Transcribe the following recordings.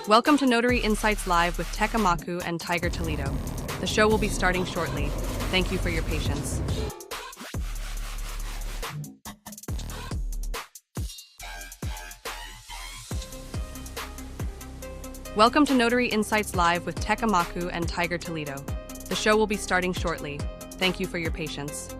Welcome to Notary Insights Live with Tech Amaku and Tiger Toledo. The show will be starting shortly. Thank you for your patience. Welcome to Notary Insights Live with Tech Amaku and Tiger Toledo. The show will be starting shortly. Thank you for your patience.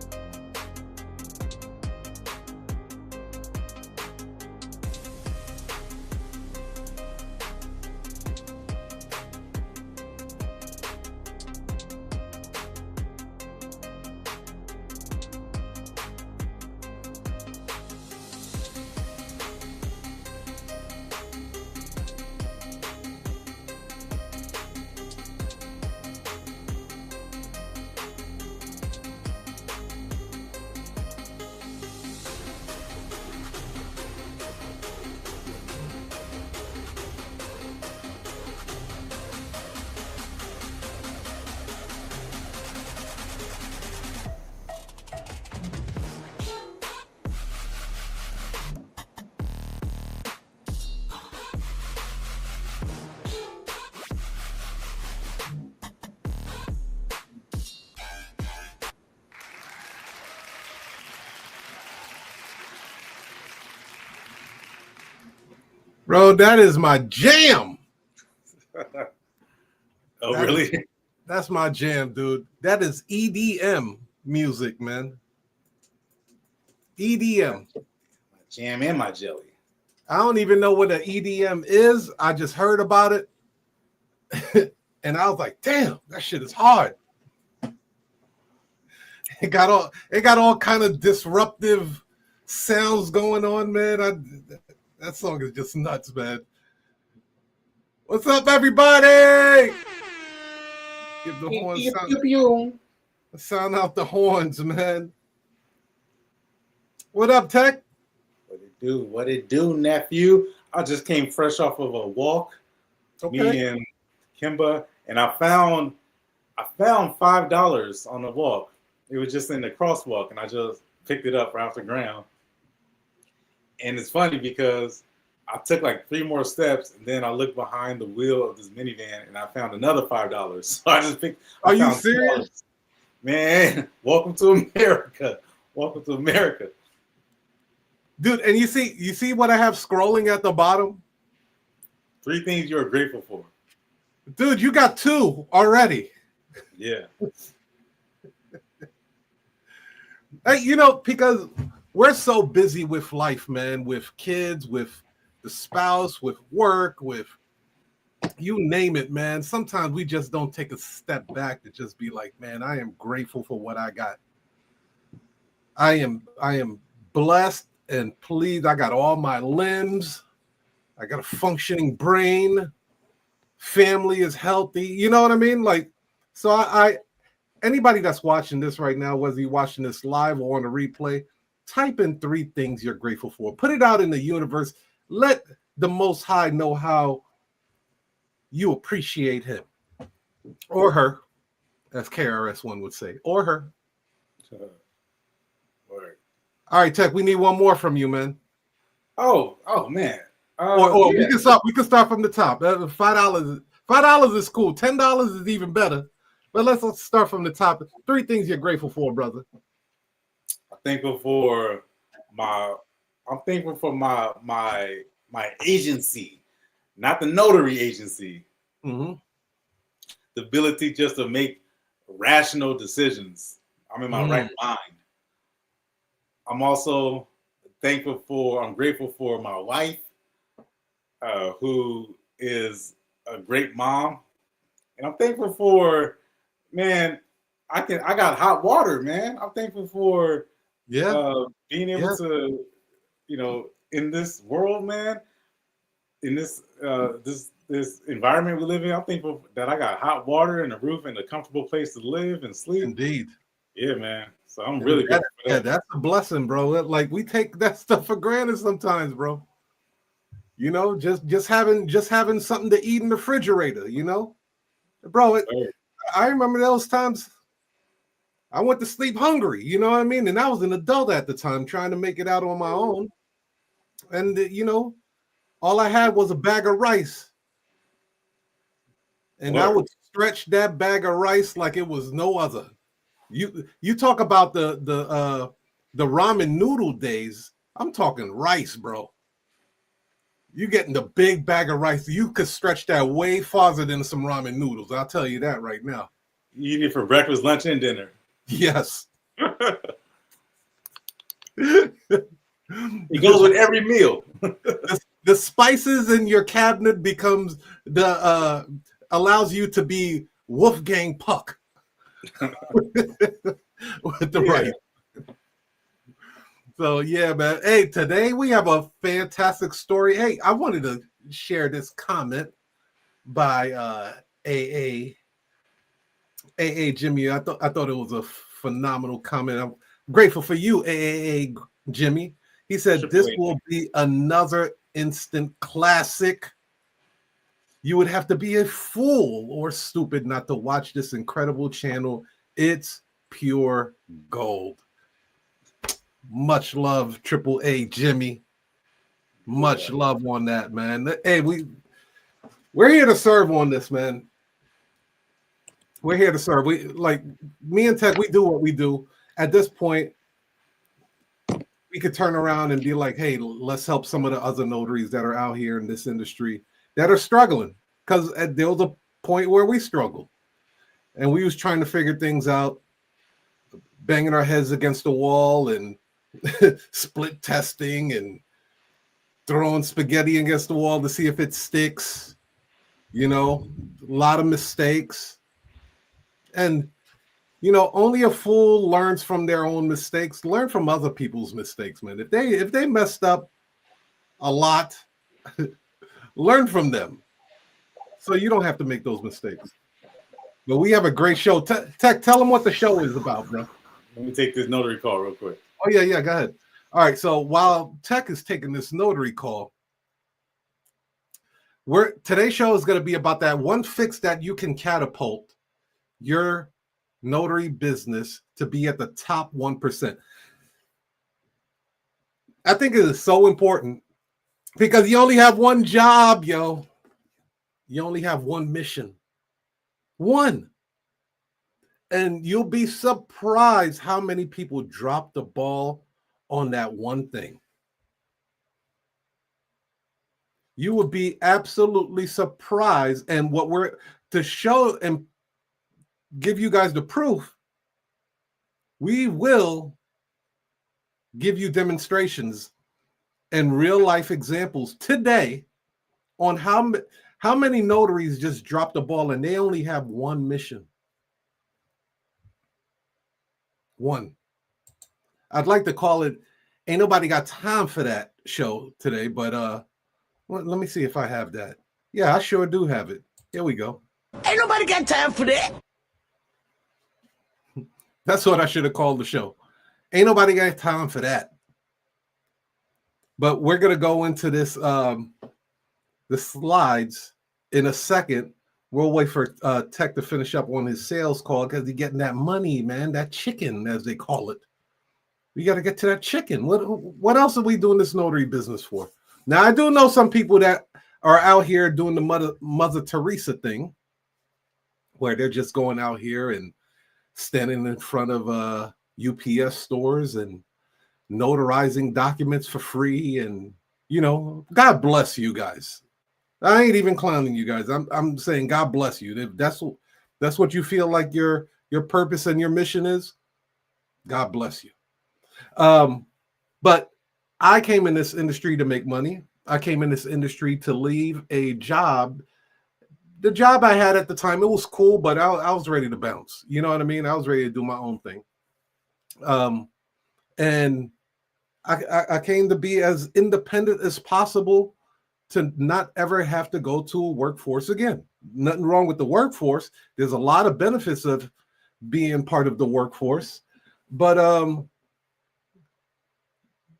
Bro, that is my jam. Really? That's my jam, dude. That is EDM music, man. EDM. My jam and my jelly. I don't even know what an EDM is. I just heard about it. And I was like, damn, that shit is hard. It got all kind of disruptive sounds going on, man. That song is just nuts, man. What's up, everybody? Give the horns sound out the horns, man. What up, Tech? What it do, nephew? I just came fresh off of a walk. Okay. Me and Kimba, and I found $5 on the walk. It was just in the crosswalk, and I just picked it up right off the ground. And it's funny because I took like 3 more steps, and then I looked behind the wheel of this minivan, and I found another $5. So I just picked. Are you serious? $5. Man, welcome to America. Welcome to America. Dude, and you see what I have scrolling at the bottom? 3 things you're grateful for. Dude, you got 2 already. Yeah. Hey, because we're so busy with life, man, with kids, with the spouse, with work, with you name it, man. Sometimes we just don't take a step back to just be like, man, I am grateful for what I got. I am blessed and pleased. I got all my limbs. I got a functioning brain. Family is healthy. You know what I mean? Like, so I anybody that's watching this right now, whether you're watching this live or on a replay, type in 3 things you're grateful for. Put it out in the universe. Let the Most High know how you appreciate him or her, as KRS-One would say, or her. All right, Tech, we need one more from you, man. Oh man. Or yeah. we can start from the top. $5 is cool. $10 is even better. But let's start from the top. 3 things you're grateful for, brother. I'm thankful for my agency, not the notary agency. Mm-hmm. The ability just to make rational decisions. I'm in my right mind. I'm also I'm grateful for my wife, who is a great mom. And I'm thankful for, man, I got hot water, man. I'm thankful for being able to, in this world, man, in this this environment we live in, I'm thankful that I got hot water and a roof and a comfortable place to live and sleep. Indeed. Yeah, man. So I'm really grateful for that. Yeah, that's a blessing, bro. Like, we take that stuff for granted sometimes, bro. Just having something to eat in the refrigerator, bro. I remember those times I went to sleep hungry, you know what I mean? And I was an adult at the time trying to make it out on my own. And, all I had was a bag of rice and I would stretch that bag of rice like it was no other. You talk about the ramen noodle days. I'm talking rice, bro. You getting the big bag of rice. You could stretch that way farther than some ramen noodles. I'll tell you that right now. You eat it for breakfast, lunch, and dinner. Yes. It goes with every meal. The spices in your cabinet becomes allows you to be Wolfgang Puck with the rice. So yeah, man. Hey, today we have a fantastic story. Hey, I wanted to share this comment by AA Jimmy. I thought it was a phenomenal comment. I'm grateful for you, AA Jimmy. He said this will be another instant classic. You would have to be a fool or stupid not to watch this incredible channel. It's pure gold. Much love, AAA Jimmy. Much love on that, man. Hey, we're here to serve on this, man. We're here to serve. We like me and Tech, we do what we do. At this point, we could turn around and be like, hey, let's help some of the other notaries that are out here in this industry that are struggling. Because there was a point where we struggled. And we was trying to figure things out, banging our heads against the wall and split testing and throwing spaghetti against the wall to see if it sticks. You know, a lot of mistakes. And, you know, only a fool learns from their own mistakes. Learn from other people's mistakes, man. If they messed up a lot, learn from them. So you don't have to make those mistakes. But we have a great show. Tech, tell them what the show is about, bro. Let me take this notary call real quick. Oh, yeah, go ahead. All right, so while Tech is taking this notary call, today's show is going to be about that one fix that you can catapult your notary business to be at the top 1%. I think it is so important because you only have one job, yo. You only have one mission. One. And you'll be surprised how many people drop the ball on that one thing. You would be absolutely surprised. And what we're to show and give you guys the proof, we will give you demonstrations and real life examples today on how many notaries just drop the ball and they only have one mission. One. I'd like to call it Ain't Nobody Got Time for That show today, but let me see if I have that. Yeah, I sure do have it. Here we go. Ain't nobody got time for that. That's what I should have called the show. Ain't nobody got time for that. But we're gonna go into this the slides in a second. We'll wait for Tech to finish up on his sales call because he's getting that money, man, that chicken, as they call it. We got to get to that chicken. What else are we doing this notary business for? Now, I do know some people that are out here doing the Mother Teresa thing, where they're just going out here and standing in front of UPS stores and notarizing documents for free. And, you know, God bless you guys. I ain't even clowning you guys. I'm saying God bless you. If that's what you feel like your purpose and your mission is, God bless you. But I came in this industry to make money. I came in this industry to leave a job. The job I had at the time, it was cool, but I was ready to bounce. You know what I mean? I was ready to do my own thing. And I came to be as independent as possible to not ever have to go to a workforce again. Nothing wrong with the workforce. There's a lot of benefits of being part of the workforce. But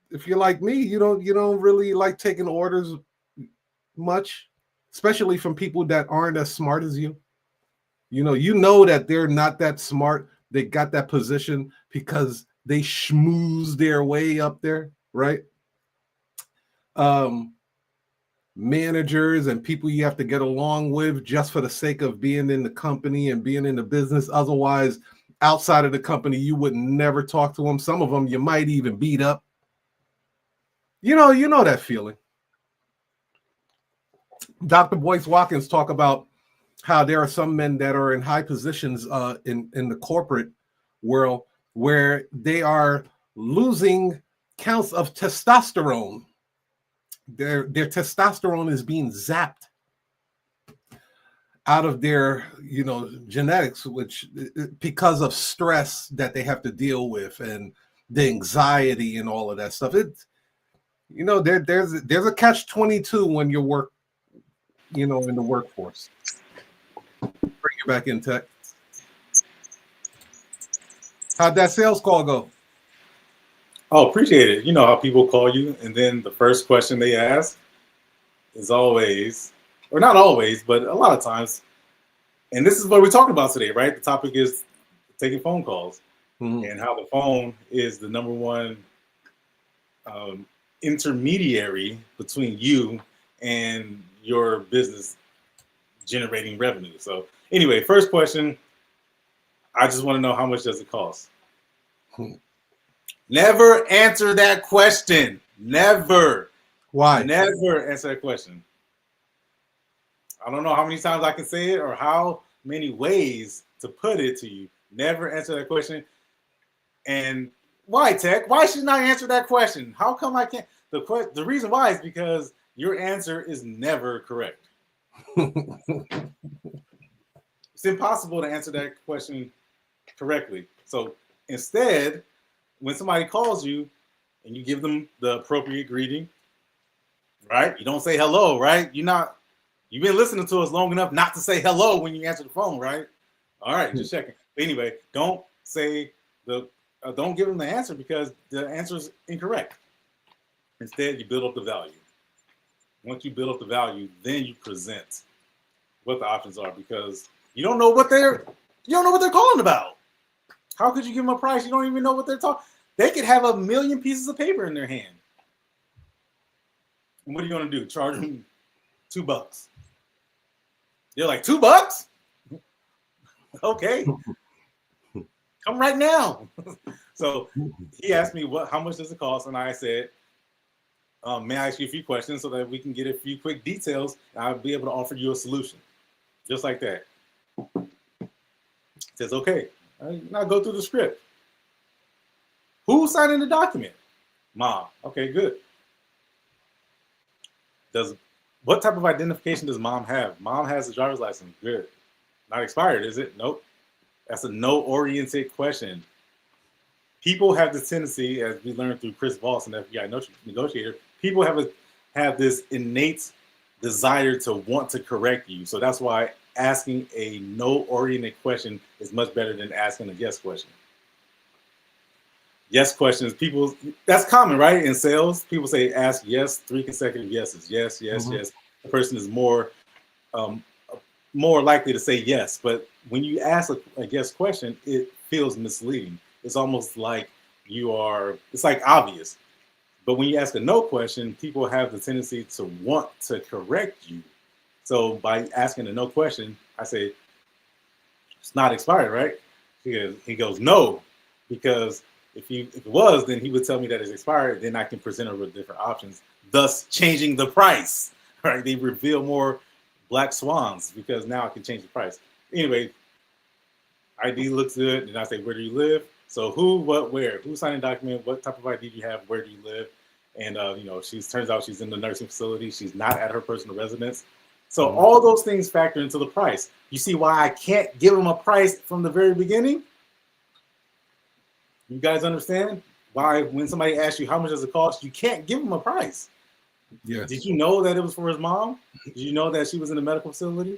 if you're like me, you don't really like taking orders much, especially from people that aren't as smart as you. You know that they're not that smart. They got that position because they schmooze their way up there, right? managers and people you have to get along with just for the sake of being in the company and being in the business. Otherwise, outside of the company, you would never talk to them. Some of them you might even beat up. You know that feeling. Dr. Boyce Watkins talk about how there are some men that are in high positions in the corporate world where they are losing counts of testosterone. Their testosterone is being zapped out of their genetics, which because of stress that they have to deal with and the anxiety and all of that stuff. There's a catch-22 when you work in the workforce. Bring you back in, Tech. How'd that sales call go? Oh, appreciate it. You know how people call you, and then the first question they ask is always, or not always, but a lot of times, and this is what we're talking about today, right? The topic is taking phone calls and how the phone is the number one intermediary between you and your business generating revenue. So anyway, first question, I just want to know, how much does it cost? Never answer that question. Never. Why? Never answer that question. I don't know how many times I can say it or how many ways to put it to you. Never answer that question. And why, Tech? Why should I answer that question? How come I can't? The reason why is because your answer is never correct. It's impossible to answer that question correctly. So instead, when somebody calls you and you give them the appropriate greeting, right? You don't say hello, right? You've been listening to us long enough not to say hello when you answer the phone, right? All right, just checking. But anyway, don't give them the answer because the answer is incorrect. Instead, you build up the value. Once you build up the value, then you present what the options are, because you don't know what they're calling about. How could you give them a price? You don't even know what they're talking. They could have 1 million pieces of paper in their hand. And what are you going to do? Charge them $2? They're like, $2? Okay. Come right now. So he asked me how much does it cost? And I said, may I ask you a few questions so that we can get a few quick details and I'll be able to offer you a solution. Just like that. He says, okay. Now go through the script. Who's signing the document? Mom. Okay, good. What type of identification does mom have? Mom has a driver's license. Good. Not expired, is it? Nope. That's a no-oriented question. People have the tendency, as we learned through Chris Voss, an FBI negotiator, people have this innate desire to want to correct you. So that's why asking a no-oriented question is much better than asking a yes question. Yes questions, that's common, right? In sales, people say ask yes, 3 consecutive yeses. Yes, yes, yes. The person is more likely to say yes. But when you ask a yes question, it feels misleading. It's almost like it's like obvious. But when you ask a no question, people have the tendency to want to correct you. So by asking a no question, I say, it's not expired, right? He goes, no, because if it was, then he would tell me that it's expired. Then I can present her with different options, thus changing the price, right? They reveal more black swans because now I can change the price. Anyway, ID looks good. And I say, where do you live? So who, what, where? Who signed a document? What type of ID do you have? Where do you live? And, turns out she's in the nursing facility. She's not at her personal residence. So all those things factor into the price. You see why I can't give them a price from the very beginning? You guys understand why when somebody asks you how much does it cost, you can't give them a price. Yeah. Did you know that it was for his mom? Did you know that she was in a medical facility?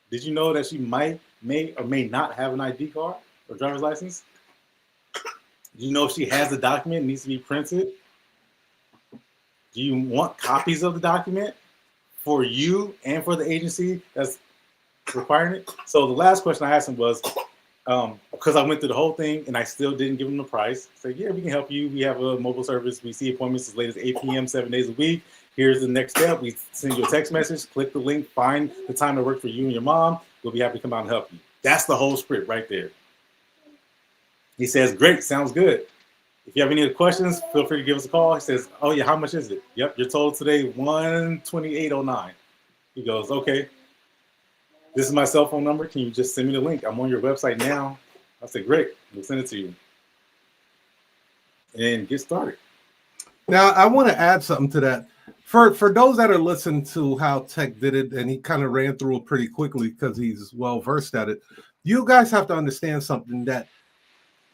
Did you know that she may or may not have an ID card or driver's license? Do you know if she has a document that needs to be printed? Do you want copies of the document for you and for the agency that's requiring it? So the last question I asked him was, because I went through the whole thing and I still didn't give him the price. I said, yeah, we can help you. We have a mobile service. We see appointments as late as 8 p.m. 7 days a week. Here's the next step. We send you a text message, click the link, find the time that works for you and your mom. We'll be happy to come out and help you. That's the whole script right there. He says, great, sounds good. If you have any other questions, feel free to give us a call. He says, oh yeah, how much is it? Yep, you're told today $128.09. He goes, okay. This is my cell phone number. Can you just send me the link? I'm on your website now. I said, great, we'll send it to you. And get started. Now, I want to add something to that. For those that are listening to how Tech did it, and he kind of ran through it pretty quickly because he's well versed at it, you guys have to understand something, that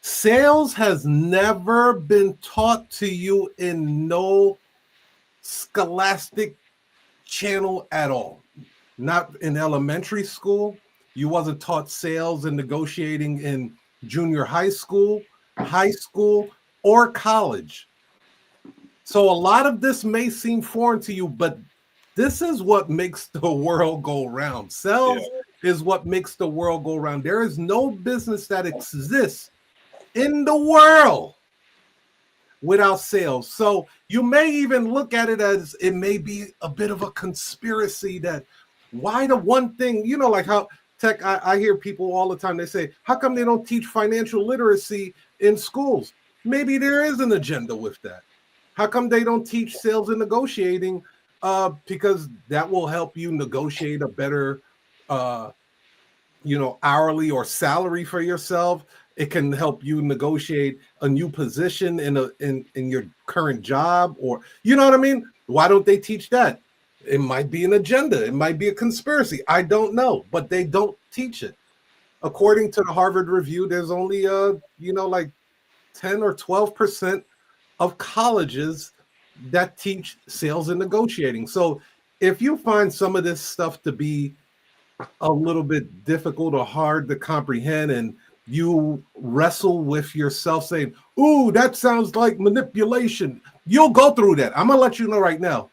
sales has never been taught to you in no scholastic channel at all. Not in elementary school. You wasn't taught sales and negotiating in junior high school, or college. So a lot of this may seem foreign to you, but this is what makes the world go round. Sales is what makes the world go round. There is no business that exists in the world without sales. So you may even look at it as it may be a bit of a conspiracy that why the one thing, you know, like how Tech, I hear people all the time, they say, how come they don't teach financial literacy in schools? Maybe there is an agenda with that. How come they don't teach sales and negotiating? Because that will help you negotiate a better, hourly or salary for yourself. It can help you negotiate a new position in your current job, or you know what I mean? Why don't they teach that? It might be an agenda. It might be a conspiracy. I don't know, but they don't teach it. According to the Harvard Review, there's only like 10 or 12% of colleges that teach sales and negotiating. So if you find some of this stuff to be a little bit difficult or hard to comprehend, and you wrestle with yourself saying, ooh, that sounds like manipulation, you'll go through that. I'm going to let you know right now.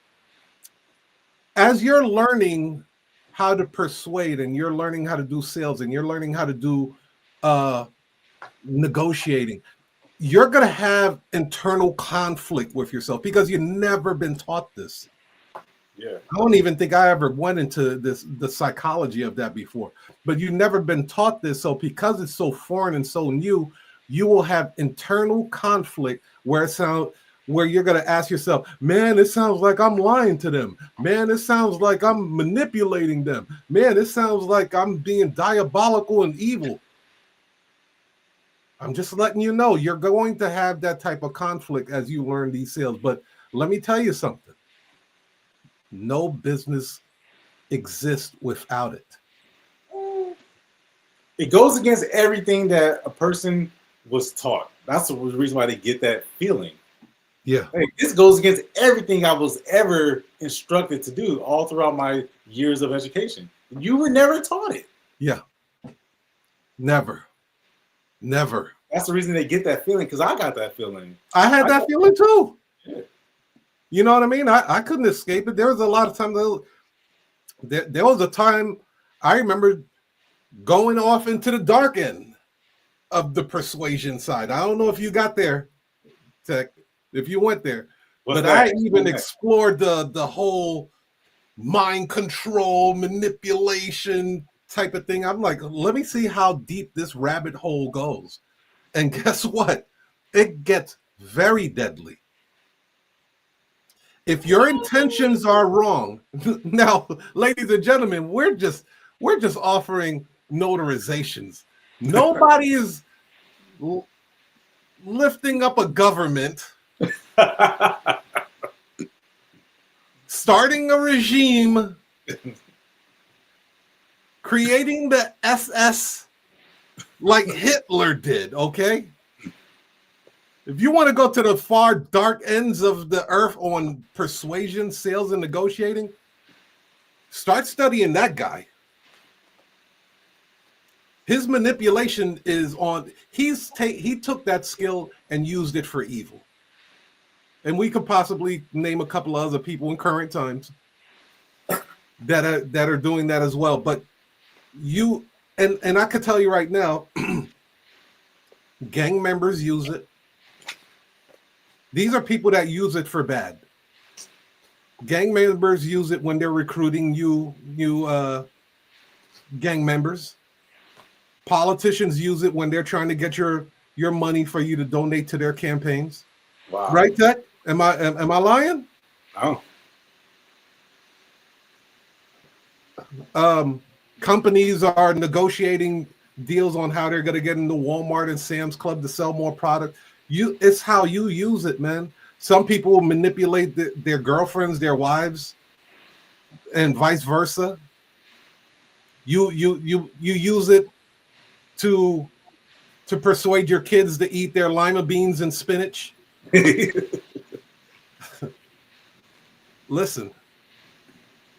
As you're learning how to persuade, and you're learning how to do sales, and you're learning how to do negotiating, you're going to have internal conflict with yourself because you've never been taught this. Yeah. I don't even think I ever went into the psychology of that before, but you've never been taught this. So because it's so foreign and so new, you will have internal conflict where you're going to ask yourself, man, it sounds like I'm lying to them. Man, it sounds like I'm manipulating them. Man, it sounds like I'm being diabolical and evil. I'm just letting you know you're going to have that type of conflict as you learn these sales. But let me tell you something. No business exists without it. It goes against everything that a person was taught. That's the reason why they get that feeling. Yeah. Hey, this goes against everything I was ever instructed to do all throughout my years of education. You were never taught it. Yeah. Never. That's the reason they get that feeling, because I got that feeling. I had that feeling too. Yeah. You know what I mean? I couldn't escape it. There was a lot of times. There was a time I remember going off into the dark end of the persuasion side. I don't know if you got there, Tech, if you went there. But I even explored the whole mind control, manipulation type of thing. I'm like, let me see how deep this rabbit hole goes. And guess what? It gets very deadly. If your intentions are wrong, now, ladies and gentlemen, we're just offering notarizations. Nobody is lifting up a government, starting a regime, creating the SS like Hitler did, okay? If you want to go to the far dark ends of the earth on persuasion, sales, and negotiating, start studying that guy. His manipulation is on, he took that skill and used it for evil. And we could possibly name a couple of other people in current times that are doing that as well. But you, and I could tell you right now, gang members use it. These are people that use it for bad. Gang members use it when they're recruiting new gang members. Politicians use it when they're trying to get your money for you to donate to their campaigns. Wow. Right, Tech? Am I lying? Oh. Companies are negotiating deals on how they're going to get into Walmart and Sam's Club to sell more product. It's how you use it, man. Some people will manipulate their girlfriends, their wives, and vice versa. You use it to persuade your kids to eat their lima beans and spinach. Listen,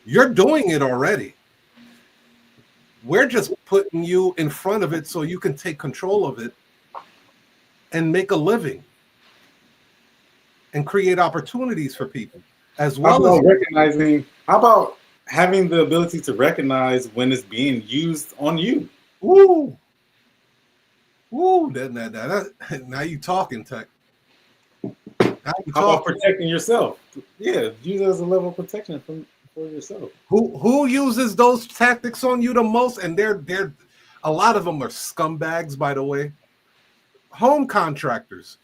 you're doing it already. We're just putting you in front of it so you can take control of it and make a living and create opportunities for people as well as recognizing. How about having the ability to recognize when it's being used on you? Woo! Now you talking, Tech. How about protecting yourself? Yeah, use it as a level of protection for yourself. Who uses those tactics on you the most? And they're a lot of them are scumbags, by the way. Home contractors.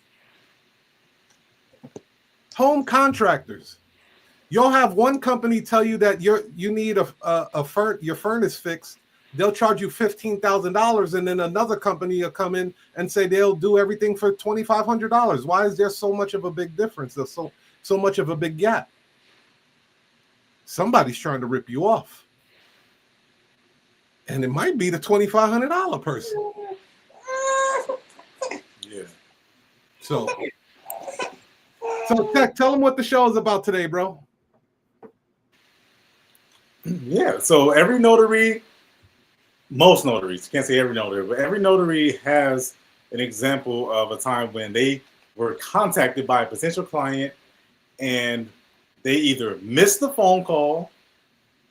You'll have one company tell you that you need your furnace fixed. They'll charge you $15,000, and then another company will come in and say they'll do everything for $2,500. Why is there so much of a big difference? There's so much of a big gap. Somebody's trying to rip you off, and it might be the $2,500 person. Yeah. So Tech, tell them what the show is about today, bro. Yeah. So every notary. Most notaries, can't say every notary, but every notary has an example of a time when they were contacted by a potential client and they either missed the phone call,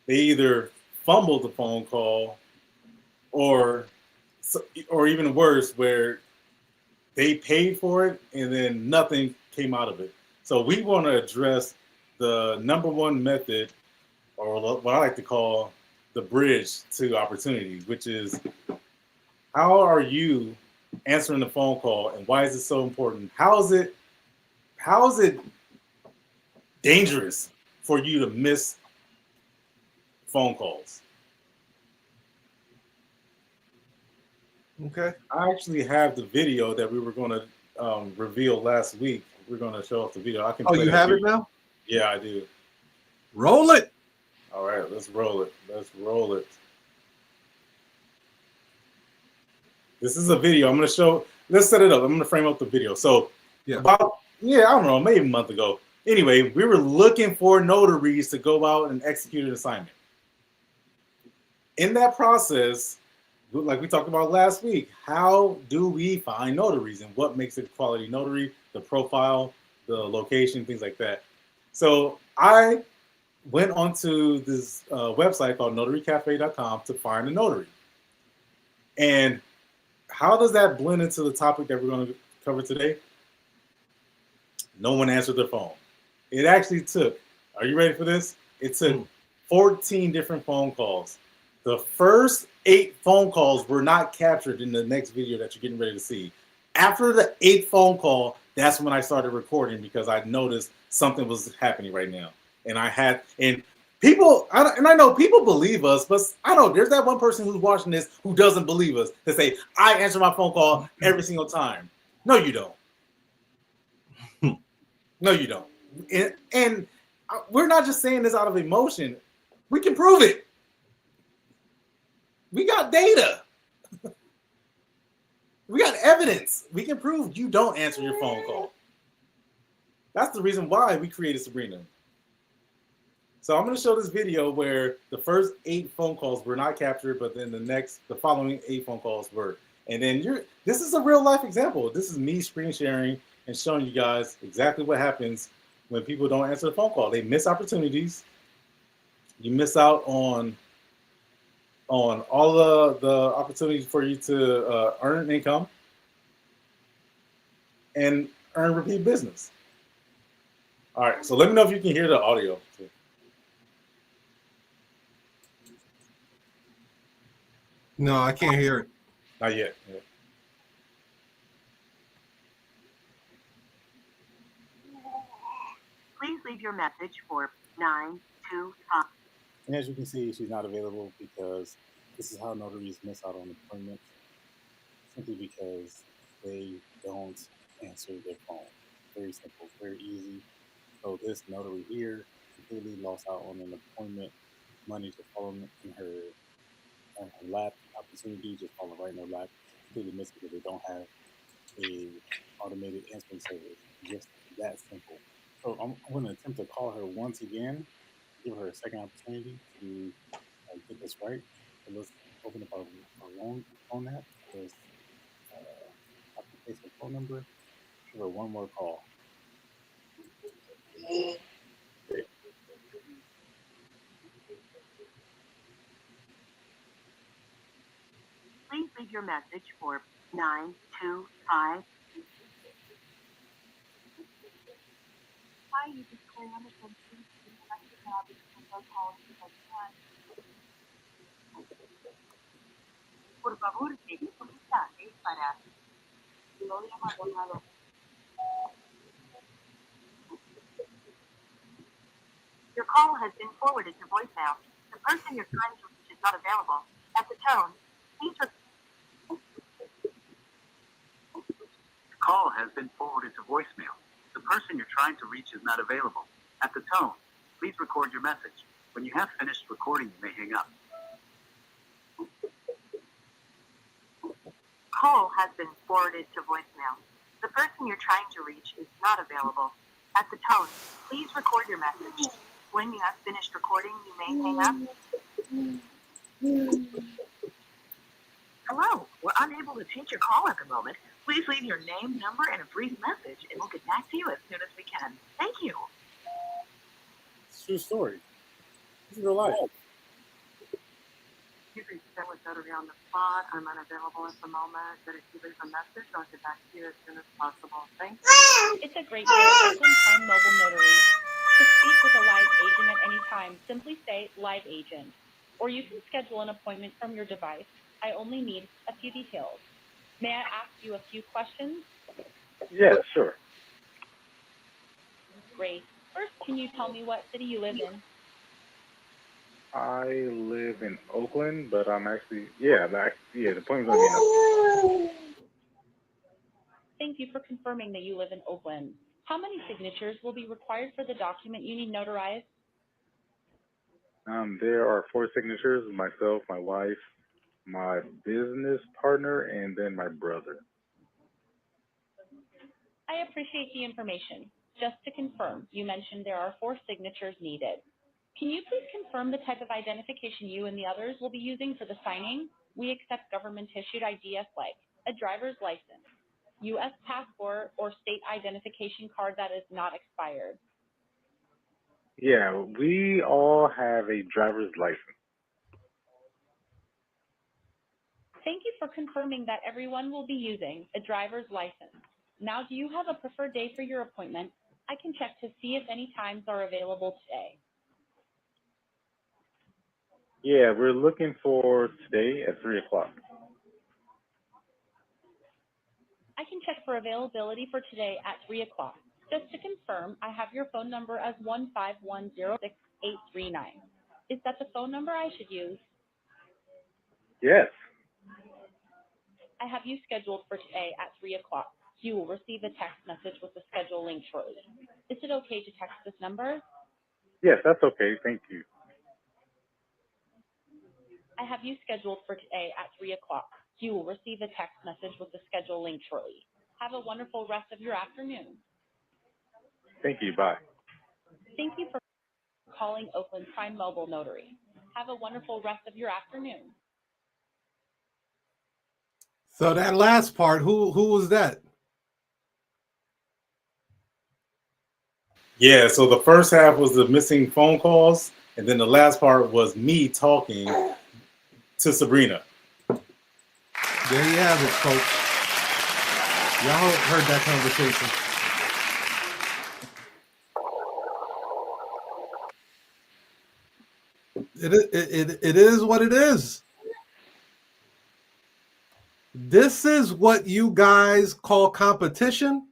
they either fumbled the phone call, or even worse, where they paid for it and then nothing came out of it. So we want to address the number one method, or what I like to call the bridge to opportunity, which is how are you answering the phone call and why is it so important? How is it dangerous for you to miss phone calls? Okay. I actually have the video that we were going to reveal last week. We're going to show off the video. I can. Oh, you have it now? Yeah, I do. Roll it. All right, let's roll it. This is a video. I'm going to show. Let's set it up. I'm going to frame up the video. So, I don't know, maybe a month ago. Anyway, we were looking for notaries to go out and execute an assignment. In that process, like we talked about last week, how do we find notaries and what makes a quality notary, the profile, the location, things like that. So I went onto this website called notarycafe.com to find a notary. And how does that blend into the topic that we're going to cover today? No one answered their phone. It actually took, are you ready for this? It took 14 different phone calls. The first 8 phone calls were not captured in the next video that you're getting ready to see. After the 8th phone call, that's when I started recording because I noticed something was happening right now. And I know people believe us, but I know there's that one person who's watching this who doesn't believe us to say, I answer my phone call every single time. No, you don't. No, you don't. And we're not just saying this out of emotion. We can prove it. We got data. We got evidence. We can prove you don't answer your phone call. That's the reason why we created Sabrina. So I'm going to show this video where the first 8 phone calls were not captured, but then the following 8 phone calls were. And then this is a real life example. This is me screen sharing and showing you guys exactly what happens when people don't answer the phone call. They miss opportunities. You miss out on all the opportunities for you to earn an income and earn repeat business. All right, so let me know if you can hear the audio. No, I can't hear it. Not yet. Yeah. Please leave your message for 925. And as you can see, she's not available because this is how notaries miss out on appointments, simply because they don't answer their phone. Very simple, very easy. So this notary here completely lost out on an appointment, money to fall in her lap, opportunity just falling right in her lap, completely missed because they don't have a automated answering service. Just that simple. So I'm going to attempt to call her once again, give her a second opportunity to get this right. So let's open up our phone app. Let's copy and paste her phone number. Give her one more call. Please leave your message for 925. Hi, you just clear on the country. Por favor, deje su mensaje para lo llamado. Your call has been forwarded to voicemail. The person you're trying to reach is not available. At the tone, please. The call has been forwarded to voicemail. The person you're trying to reach is not available. At the tone, please record your message. When you have finished recording, you may hang up. Call has been forwarded to voicemail. The person you're trying to reach is not available. At the tone, please record your message. When you have finished recording, you may hang up. Hello, we're unable to take your call at the moment. Please leave your name, number, and a brief message, and we'll get back to you as soon as we can. Thank you. It's a true story. This is real life. You've reached out with Notary on the spot. I'm unavailable at the moment, but if you leave a message, I'll get back to you as soon as possible. Thank you. It's a great day at Oakland Prime Mobile Notary. To speak with a live agent at any time, simply say live agent, or you can schedule an appointment from your device. I only need a few details. May I ask you a few questions? Yeah, sure. Great. First, can you tell me what city you live in? I live in Oakland, but I'm actually, the appointment's going to be in. Thank you for confirming that you live in Oakland. How many signatures will be required for the document you need notarized? There are 4 signatures, myself, my wife, my business partner, and then my brother. I appreciate the information. Just to confirm, you mentioned there are 4 signatures needed. Can you please confirm the type of identification you and the others will be using for the signing? We accept government-issued IDs like a driver's license, U.S. passport, or state identification card that is not expired. Yeah, we all have a driver's license. Thank you for confirming that everyone will be using a driver's license. Now, do you have a preferred day for your appointment? I can check to see if any times are available today. Yeah, we're looking for today at 3 o'clock. I can check for availability for today at 3 o'clock. Just to confirm, I have your phone number as 15106-839. Is that the phone number I should use? Yes. I have you scheduled for today at 3 o'clock. You will receive a text message with the schedule link shortly. Is it okay to text this number? Yes, that's okay. Thank you. I have you scheduled for today at 3 o'clock. You will receive a text message with the schedule link shortly. Have a wonderful rest of your afternoon. Thank you. Bye. Thank you for calling Oakland Prime Mobile Notary. Have a wonderful rest of your afternoon. So that last part, who was that? Yeah, so the first half was the missing phone calls, and then the last part was me talking to Sabrina. There you have it, folks. Y'all heard that conversation. It is what it is. This is what you guys call competition?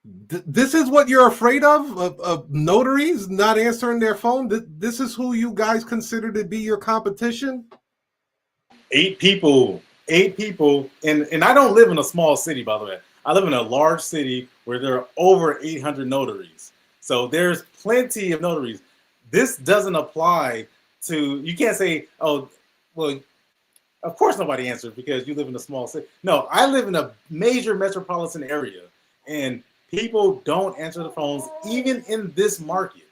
This is what you're afraid of notaries not answering their phone? This is who you guys consider to be your competition? 8 people, and I don't live in a small city, by the way. I live in a large city where there are over 800 notaries. So there's plenty of notaries. This doesn't apply to, you can't say, oh, well, of course nobody answers because you live in a small city. No, I live in a major metropolitan area, and people don't answer the phones, even in this market.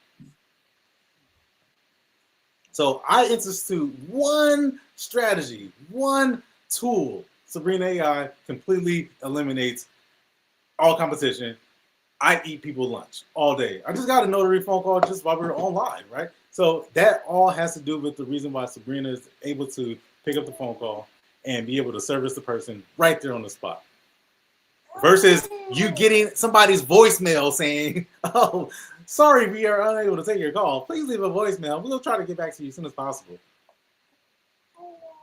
So I institute one strategy, one tool. Sabrina AI completely eliminates all competition. I eat people lunch all day. I just got a notary phone call just while we were on live, right? So that all has to do with the reason why Sabrina is able to pick up the phone call and be able to service the person right there on the spot. Versus you getting somebody's voicemail saying, oh, sorry, we are unable to take your call. Please leave a voicemail. We'll try to get back to you as soon as possible.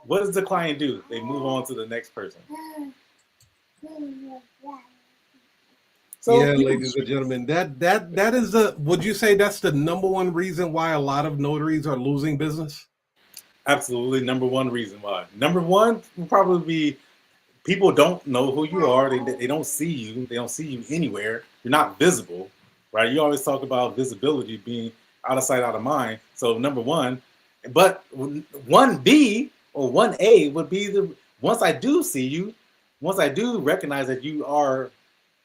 What does the client do? They move on to the next person. So, yeah, ladies and gentlemen, that is would you say that's the number one reason why a lot of notaries are losing business? Absolutely, number one reason why. Number one will probably be people don't know who you are. They don't see you. They don't see you anywhere. You're not visible, right? You always talk about visibility being out of sight, out of mind. So number one, but 1B or 1A would be the, once I do see you, once I do recognize that you are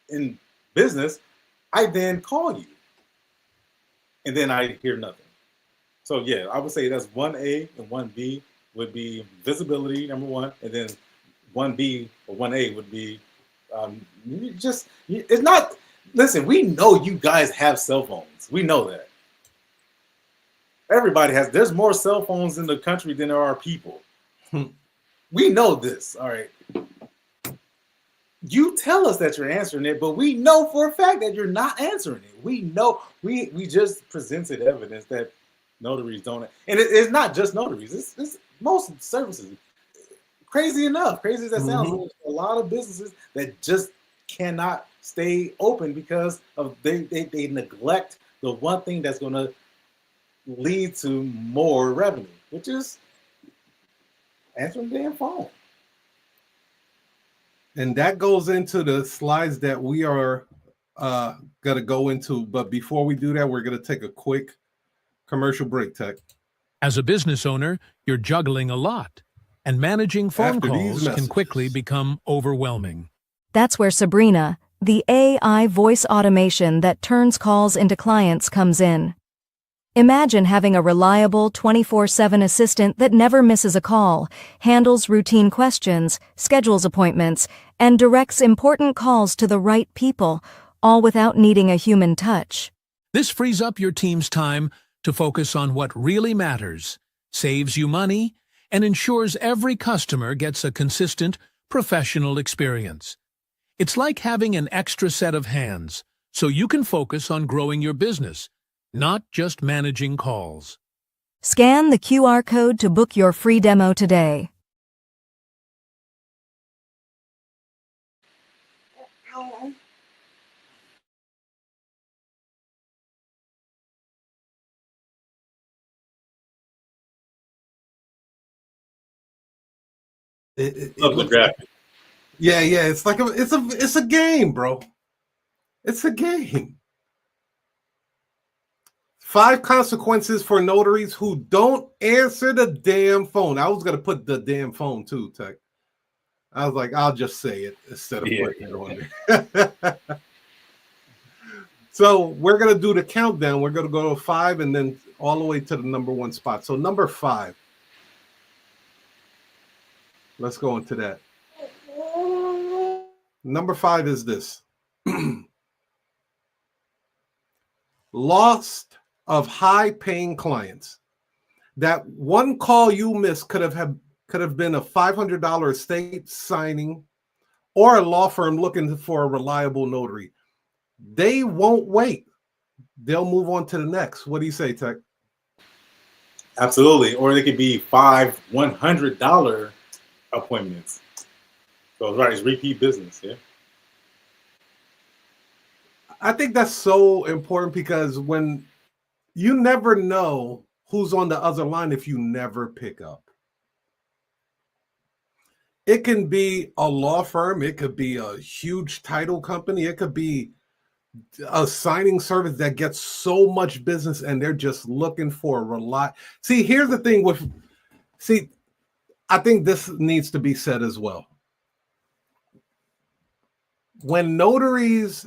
in business, I then call you. And then I hear nothing. So yeah, I would say that's 1A and 1B would be visibility, number one, and then 1B or 1A would be it's not, listen, we know you guys have cell phones. We know that. Everybody has, there's more cell phones in the country than there are people. We know this, all right. You tell us that you're answering it, but we know for a fact that you're not answering it. We know, we just presented evidence that notaries don't, and it's not just notaries, it's most services. Crazy enough, crazy as that sounds, there's a lot of businesses that just cannot stay open because of they neglect the one thing that's going to lead to more revenue, which is answering the damn phone. And that goes into the slides that we are going to go into. But before we do that, we're going to take a quick commercial break, Tech. As a business owner, you're juggling a lot, and managing phone calls can quickly become overwhelming. That's where Sabrina, the AI voice automation that turns calls into clients, comes in. Imagine having a reliable 24/7 assistant that never misses a call, handles routine questions, schedules appointments, and directs important calls to the right people, all without needing a human touch. This frees up your team's time to focus on what really matters, saves you money, and ensures every customer gets a consistent, professional experience. It's like having an extra set of hands, so you can focus on growing your business, not just managing calls. Scan the QR code to book your free demo today. Love the graphic. Yeah, it's like it's a game, bro. It's a game. 5 consequences for notaries who don't answer the damn phone. I was gonna put the damn phone too, Tech. I was like, I'll just say it instead of putting it on there. So we're gonna do the countdown. We're gonna go to 5 and then all the way to the number 1 spot. So number 5. Let's go into that. Number 5 is this. Lost of high-paying clients. That one call you missed could have been a $500 estate signing or a law firm looking for a reliable notary. They won't wait. They'll move on to the next. What do you say, Tech? Absolutely. Or they could be $500 appointments. So right, it's repeat business. Yeah. I think that's so important because when you never know who's on the other line if you never pick up. It can be a law firm. It could be a huge title company. It could be a signing service that gets so much business and they're just looking for a See, here's the thing I think this needs to be said as well. When notaries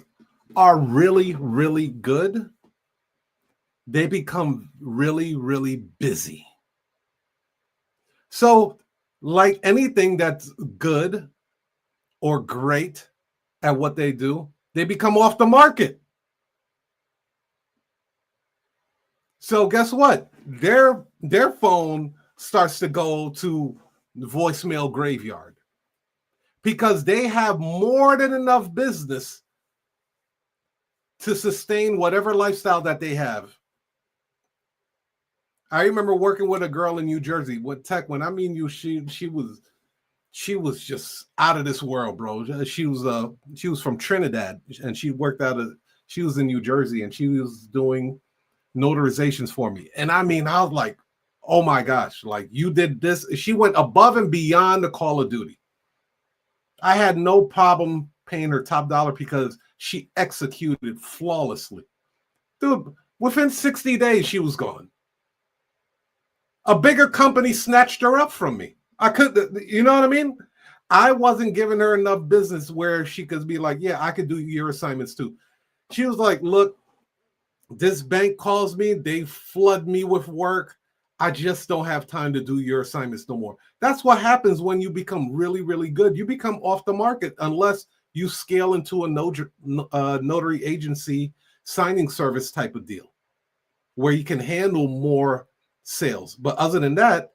are really, really good, they become really, really busy. So, like anything that's good or great at what they do, they become off the market. So guess what? Their phone starts to go to the voicemail graveyard because they have more than enough business to sustain whatever lifestyle that they have. I remember working with a girl in New Jersey with tech. When I mean you, she was just out of this world, bro. She was from Trinidad and she was in New Jersey and she was doing notarizations for me. And I mean, I was like, oh my gosh, like you did this. She went above and beyond the Call of Duty. I had no problem paying her top dollar because she executed flawlessly. Dude, within 60 days, she was gone. A bigger company snatched her up from me. I couldn't, you know what I mean? I wasn't giving her enough business where she could be like, yeah, I could do your assignments too. She was like, look, this bank calls me, they flood me with work. I just don't have time to do your assignments no more. That's what happens when you become really, really good. You become off the market unless you scale into a notary agency signing service type of deal where you can handle more sales. But other than that,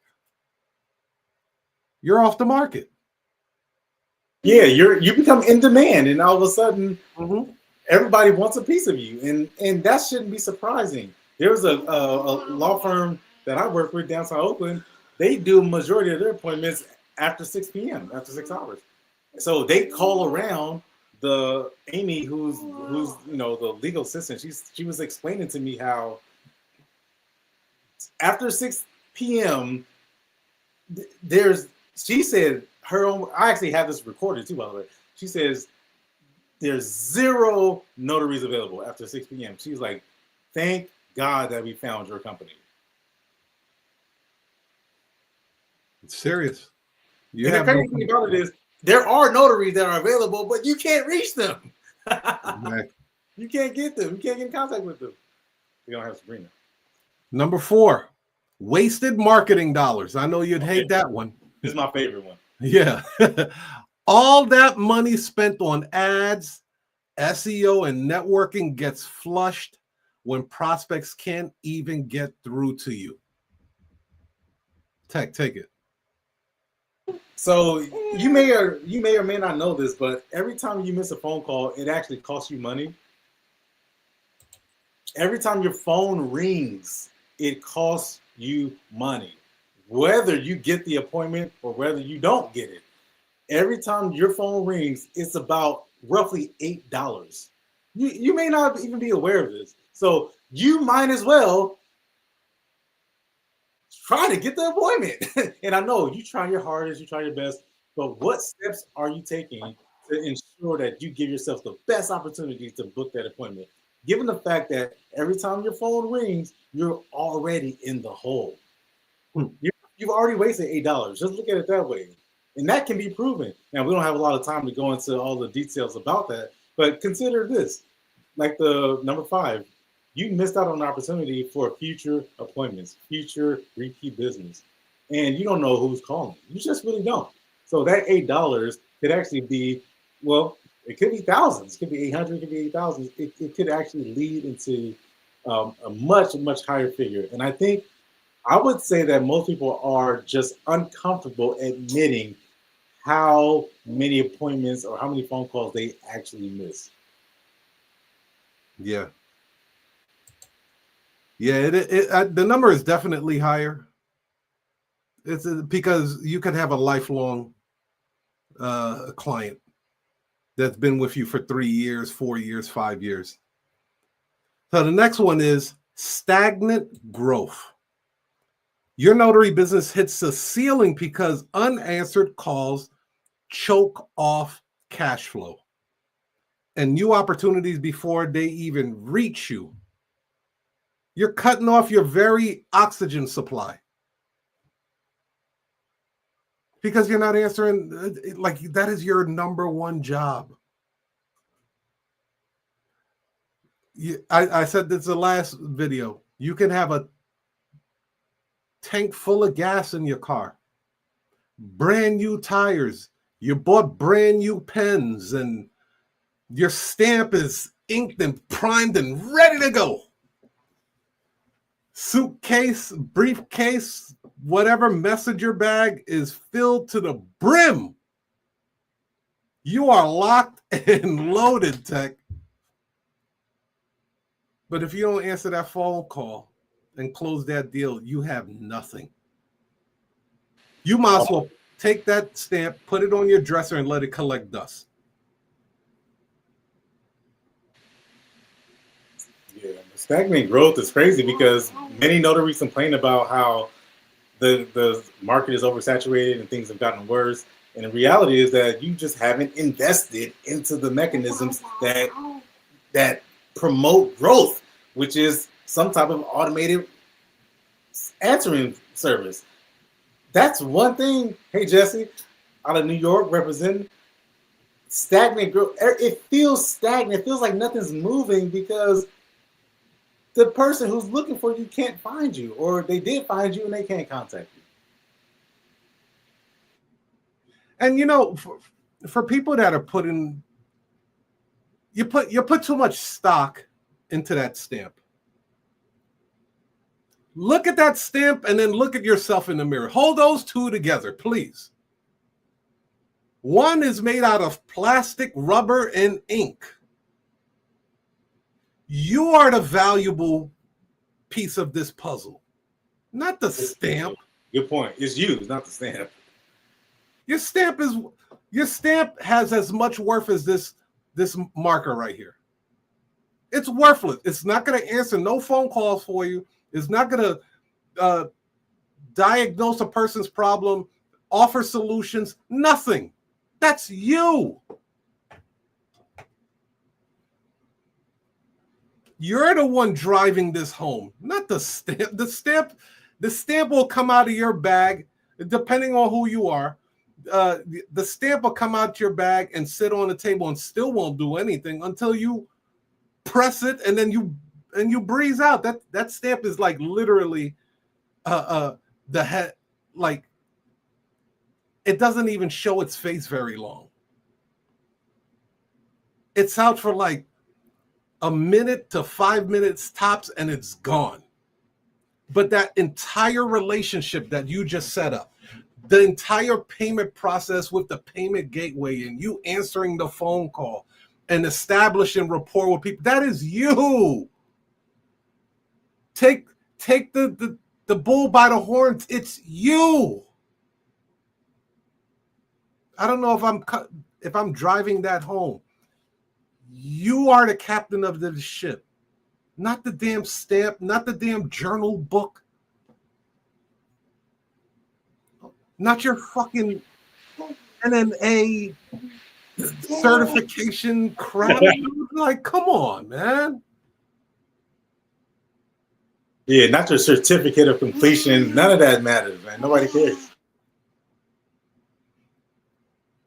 you're off the market. Yeah, you become in demand, and all of a sudden, everybody wants a piece of you, and that shouldn't be surprising. There was a law firm that I work with downtown Oakland. They do a majority of their appointments after 6 p.m., after 6 hours. So they call around the Amy, who's the legal assistant. She was explaining to me how after 6 p.m. She said her own. I actually have this recorded too, by the way. She says there's 0 notaries available after 6 p.m. She's like, thank God that we found your company. It's serious. And the crazy thing about it is there are notaries that are available, but you can't reach them. Exactly. You can't get them. You can't get in contact with them. We don't have Sabrina. Number 4, wasted marketing dollars. I know you'd hate that one. This is my favorite one. Yeah. All that money spent on ads, SEO, and networking gets flushed when prospects can't even get through to you. Tech, take it. So you may or may not know this, but every time you miss a phone call, it actually costs you money. Every time your phone rings, it costs you money, whether you get the appointment or whether you don't get it. Every time your phone rings, it's about roughly $8. You may not even be aware of this. So you might as well try to get the appointment. And I know you try your hardest, you try your best, but what steps are you taking to ensure that you give yourself the best opportunity to book that appointment? Given the fact that every time your phone rings, you're already in the hole. You've already wasted $8. Just look at it that way. And that can be proven. Now, we don't have a lot of time to go into all the details about that, but consider this, like the number 5, you missed out on an opportunity for future appointments, future repeat business, and you don't know who's calling. You just really don't. So that $8 could actually be, well, it could be thousands. It could be 800, it could be 8,000. It could actually lead into a much, much higher figure. And I would say that most people are just uncomfortable admitting how many appointments or how many phone calls they actually miss. Yeah. Yeah, the number is definitely higher. It's because you could have a lifelong a client that's been with you for 3 years, 4 years, 5 years. So the next one is stagnant growth. Your notary business hits a ceiling because unanswered calls choke off cash flow and new opportunities before they even reach you. You're cutting off your very oxygen supply because you're not answering. Like, that is your number one job. I said this in the last video. You can have a tank full of gas in your car, brand new tires, you bought brand new pens, and your stamp is inked and primed and ready to go. Suitcase, briefcase, whatever messenger bag is filled to the brim. You are locked and loaded, tech. But if you don't answer that phone call and close that deal, you have nothing. You might as well take that stamp, put it on your dresser, and let it collect dust. Yeah, stagnant growth is crazy because many notaries complain about how the market is oversaturated and things have gotten worse. And the reality is that you just haven't invested into the mechanisms that promote growth, which is some type of automated answering service. That's one thing. Hey, Jesse, out of New York, representing stagnant growth. It feels stagnant. It feels like nothing's moving because the person who's looking for you can't find you, or they did find you and they can't contact you. And you know, for people that are putting, you put too much stock into that stamp. Look at that stamp and then look at yourself in the mirror. Hold those two together, please. One is made out of plastic, rubber, and ink. You are the valuable piece of this puzzle, not the stamp. Good point. It's you, not the stamp. Your stamp has as much worth as this marker right here. It's worthless. It's not going to answer no phone calls for you. It's not going to diagnose a person's problem, offer solutions, nothing. That's you. You're the one driving this home, not the stamp. The stamp will come out of your bag, depending on who you are. The stamp will come out your bag and sit on the table and still won't do anything until you press it and then you breeze out. That stamp is like literally the head, like it doesn't even show its face very long. It's out for like a minute to 5 minutes tops and it's gone. But that entire relationship that you just set up, the entire payment process with the payment gateway and you answering the phone call and establishing rapport with people, that is you. Take the bull by the horns. It's you. I don't know if I'm driving that home. You are the captain of the ship, not the damn stamp, not the damn journal book, not your fucking NNA certification crap. Like, come on, man. Yeah, not your certificate of completion. None of that matters, man. Nobody cares.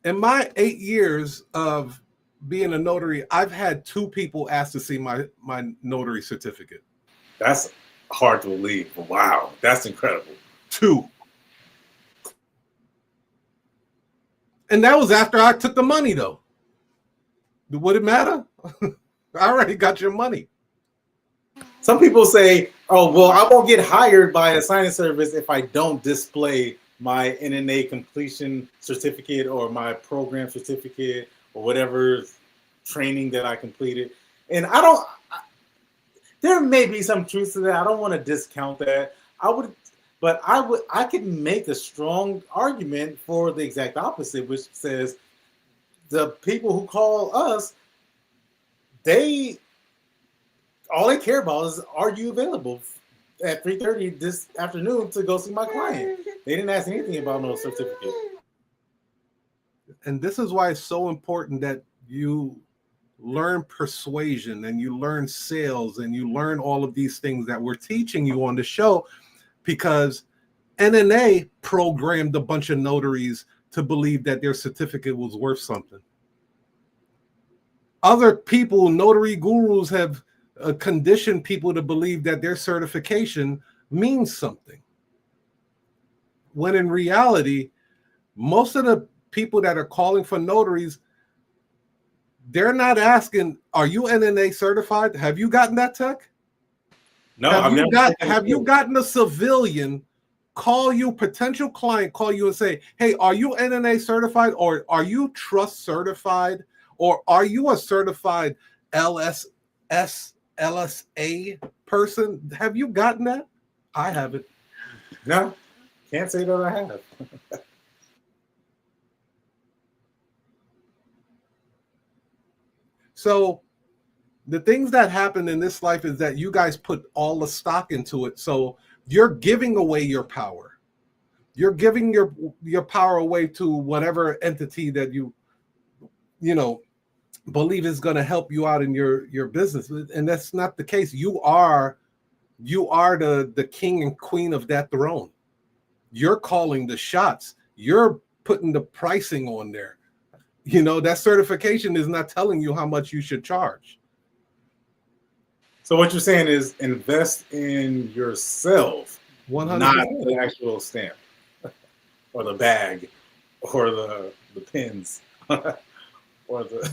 In my 8 years of being a notary, I've had 2 people ask to see my notary certificate. That's hard to believe. Wow, that's incredible. 2. And that was after I took the money, though. Would it matter? I already got your money. Some people say, oh, well, I won't get hired by a signing service if I don't display my NNA completion certificate or my program certificate or whatever training that I completed. And there may be some truth to that. I don't want to discount that. I could make a strong argument for the exact opposite, which says the people who call us, all they care about is, are you available at 3:30 this afternoon to go see my client? They didn't ask anything about no certificate. And this is why it's so important that you learn persuasion and you learn sales and you learn all of these things that we're teaching you on the show, because NNA programmed a bunch of notaries to believe that their certificate was worth something. Other people, notary gurus, have conditioned people to believe that their certification means something. When in reality, most of the people that are calling for notaries, they're not asking, are you NNA certified? Have you gotten that, Tech? No, have you gotten a civilian potential client call you and say, hey, are you NNA certified, or are you trust certified, or are you a certified LSA person? Have you gotten that? I haven't. No, can't say that I have. So the things that happen in this life is that you guys put all the stock into it. So you're giving away your power. You're giving your power away to whatever entity that you believe is going to help you out in your business. And that's not the case. You are the king and queen of that throne. You're calling the shots. You're putting the pricing on there. That certification is not telling you how much you should charge. So what you're saying is invest in yourself, 100%. Not the actual stamp or the bag or the pins or the.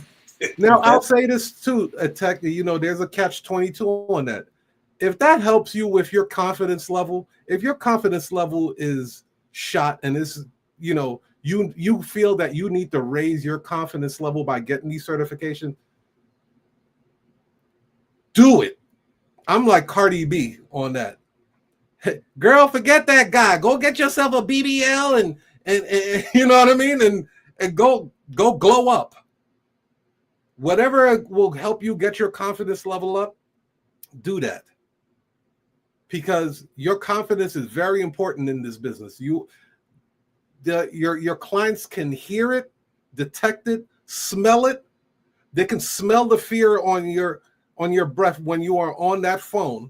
Now I'll say this too, Tech. There's a catch-22 on that. If that helps you with your confidence level, if your confidence level is shot and is, you feel that you need to raise your confidence level by getting these certifications, do it. I'm like Cardi B on that. Girl, forget that guy. Go get yourself a BBL and you know what I mean? And go glow up. Whatever will help you get your confidence level up, do that. Because your confidence is very important in this business. Your clients can hear it, detect it, smell it. They can smell the fear on your breath when you are on that phone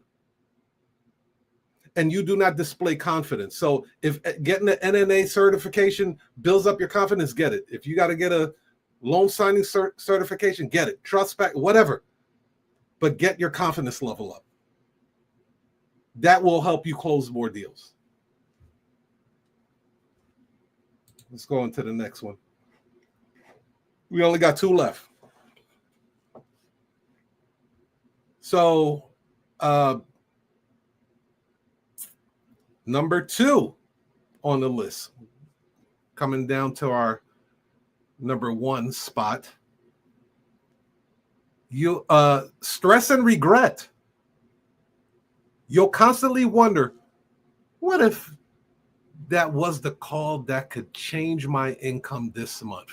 and you do not display confidence. So if getting the NNA certification builds up your confidence, get it. If you got to get a loan signing certification, get it. Trust back, whatever. But get your confidence level up. That will help you close more deals. Let's go on to the next one. We only got 2 left. So, number 2 on the list, coming down to our number 1 spot. You stress and regret. You'll constantly wonder, what if that was the call that could change my income this month?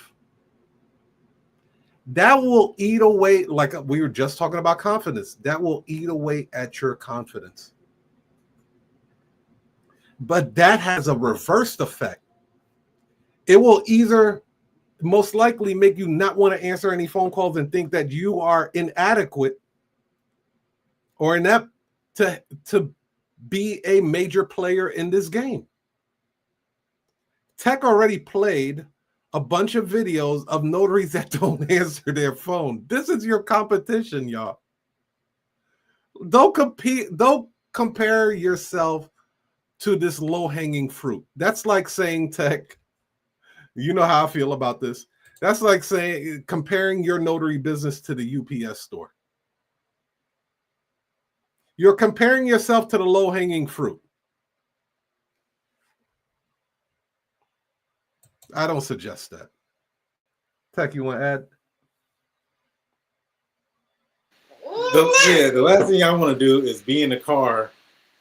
That will eat away, like we were just talking about confidence, that will eat away at your confidence. But that has a reversed effect. It will either most likely make you not want to answer any phone calls and think that you are inadequate or inept to be a major player in this game. Tech already played a bunch of videos of notaries that don't answer their phone. This is your competition, y'all. Don't compare yourself to this low-hanging fruit. That's like saying, Tech, you know how I feel about this. That's like saying, comparing your notary business to the UPS store. You're comparing yourself to the low-hanging fruit. I don't suggest that. Tech, you want to add? The last thing I want to do is be in the car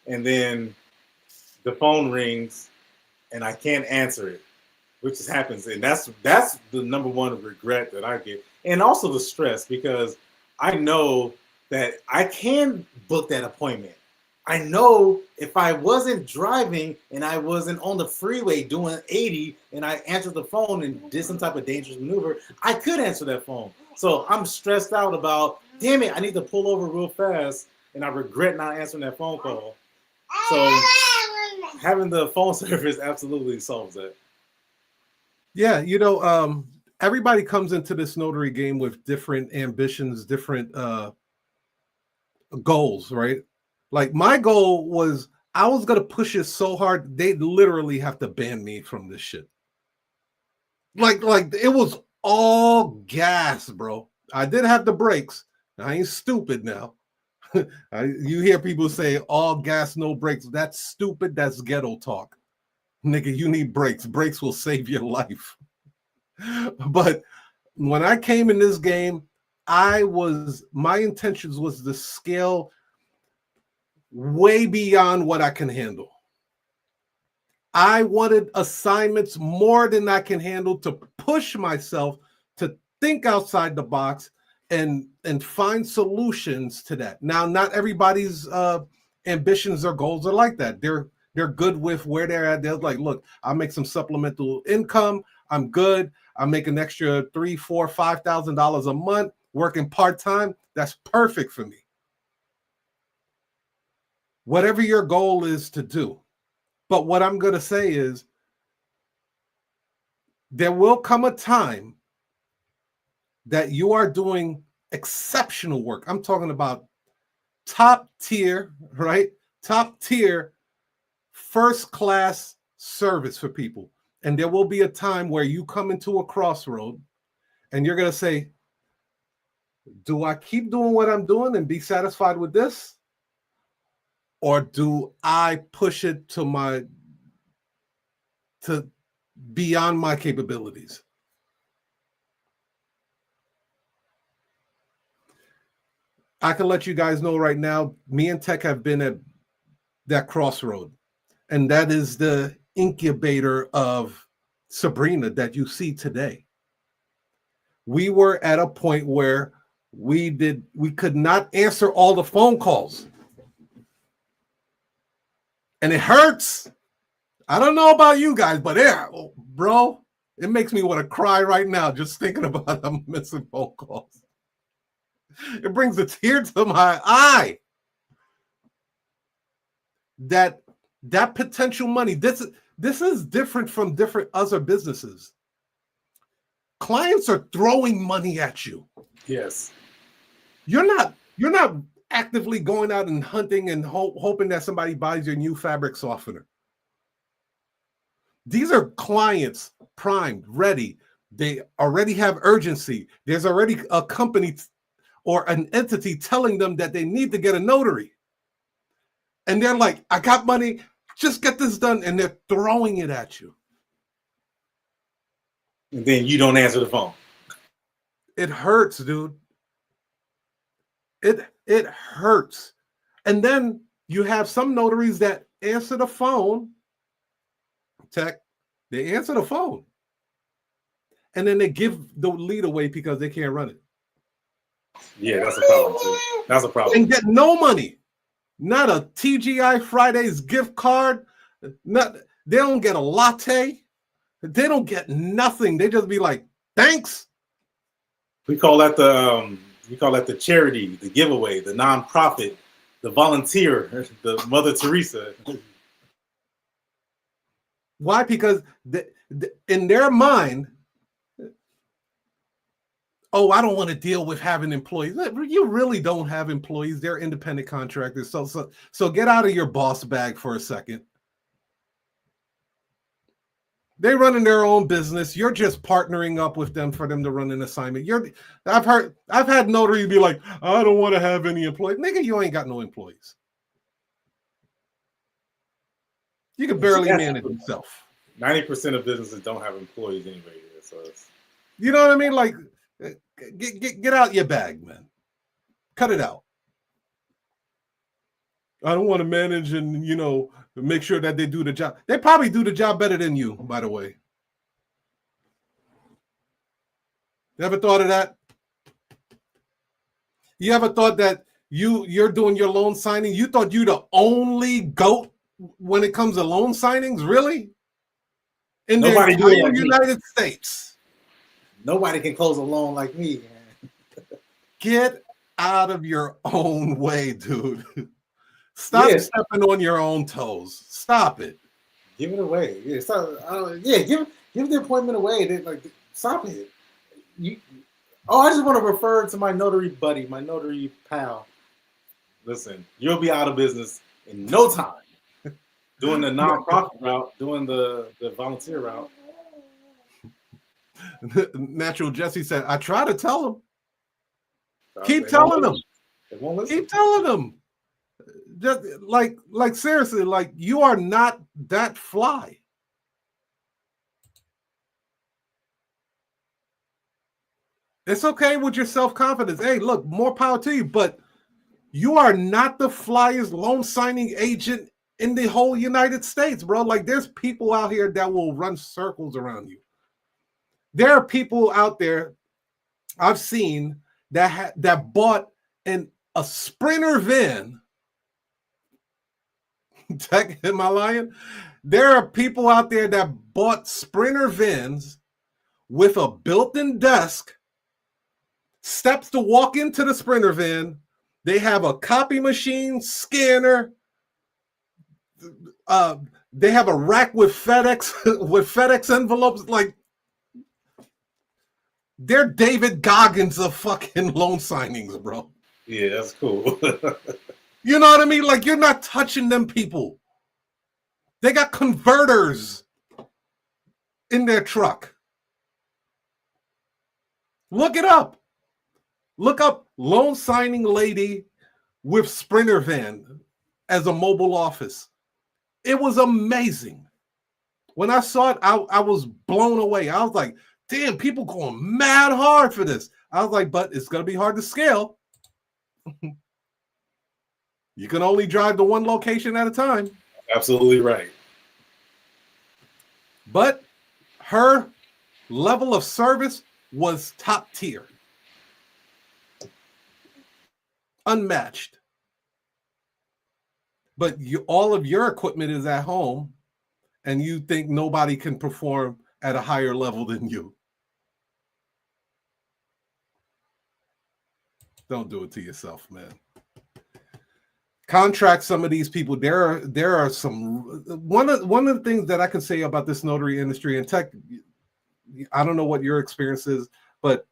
and then the phone rings and I can't answer it. which just happens, and that's the number one regret that I get, and also the stress, because I know that I can book that appointment. I know if I wasn't driving and I wasn't on the freeway doing 80 and I answered the phone and did some type of dangerous maneuver, I could answer that phone. So I'm stressed out about, damn it, I need to pull over real fast, and I regret not answering that phone call. So having the phone service absolutely solves that. Yeah, everybody comes into this notary game with different ambitions, different goals, right? Like my goal was I was gonna push it so hard they'd literally have to ban me from this shit. Like it was all gas, bro. I did have the brakes. I ain't stupid now. You hear people say all gas, no brakes. That's stupid. That's ghetto talk. Nigga, you need brakes. Brakes will save your life. But when I came in this game, my intentions was to scale way beyond what I can handle. I wanted assignments more than I can handle to push myself to think outside the box and find solutions to that. Now, not everybody's ambitions or goals are like that. They're good with where they're at. They're like, look, I'll make some supplemental income. I'm good. I make an extra $3,000, $4,000, $5,000 a month working part-time. That's perfect for me. Whatever your goal is to do. But what I'm going to say is there will come a time that you are doing exceptional work. I'm talking about top tier, right? Top tier, first class service for people. And there will be a time where you come into a crossroad and you're going to say, do I keep doing what I'm doing and be satisfied with this? Or do I push it to beyond my capabilities? I can let you guys know right now, me and Tech have been at that crossroad. And that is the incubator of Sabrina that you see today. We were at a point where we could not answer all the phone calls. And it hurts. I don't know about you guys, but bro, it makes me want to cry right now just thinking about I'm missing phone calls. It brings a tear to my eye. That potential money, this is different from different other businesses. Clients are throwing money at you. Yes. You're not actively going out and hunting and hoping that somebody buys your new fabric softener. These are clients primed, ready. They already have urgency. There's already a company or an entity telling them that they need to get a notary. And they're like, I got money, just get this done. And they're throwing it at you. And then you don't answer the phone. It hurts, dude. It hurts. And then you have some notaries that answer the phone. Tech, they answer the phone. And then they give the lead away because they can't run it. Yeah, that's a problem too. That's a problem. And get no money. Not a TGI Fridays gift card. They don't get a latte. They don't get nothing. They just be like, thanks. We call that the charity, the giveaway, the nonprofit, the volunteer, the Mother Teresa. Why? Because in their mind, oh, I don't want to deal with having employees. You really don't have employees. They're independent contractors. So get out of your boss bag for a second. They're running their own business. You're just partnering up with them for them to run an assignment. I've had notaries be like, I don't want to have any employees. Nigga, you ain't got no employees. You can barely manage yourself. 90% of businesses don't have employees anyway. So you know what I mean? Like, get out your bag, man. Cut it out. I don't want to manage and, make sure that they do the job. They probably do the job better than you, by the way. You ever thought of that? You ever thought that you're doing your loan signing? You thought you the only GOAT when it comes to loan signings? Really? In the Nobody do it entire like United States. Nobody can close a loan like me. Get out of your own way, dude. Stop stepping on your own toes. Stop it. Give it away. Yeah, give the appointment away. Like, stop it. I just want to refer to my notary buddy, my notary pal. Listen, you'll be out of business in no time. Doing the nonprofit route, doing the volunteer route. Natural Jesse said, I try to tell him. Keep telling them. Keep telling them. Just like seriously, like you are not that fly. It's okay with your self-confidence. Hey, look, more power to you, but you are not the flyest loan signing agent in the whole United States, bro. Like there's people out here that will run circles around you. There are people out there I've seen that bought a Sprinter van. Am I lying? There are people out there that bought Sprinter vans with a built-in desk, steps to walk into the Sprinter van. They have a copy machine, scanner. They have a rack with FedEx envelopes. Like they're David Goggins of fucking loan signings, bro. Yeah, that's cool. You know what I mean? Like you're not touching them people. They got converters in their truck. Look it up. Look up loan signing lady with Sprinter van as a mobile office. It was amazing. When I saw it, I was blown away. I was like, damn, people going mad hard for this. I was like, but it's going to be hard to scale. You can only drive to one location at a time. Absolutely right. But her level of service was top tier. Unmatched. But all of your equipment is at home, and you think nobody can perform at a higher level than you. Don't do it to yourself, man. Contract some of these people. There are some. One of the things that I can say about this notary industry and tech, I don't know what your experience is, but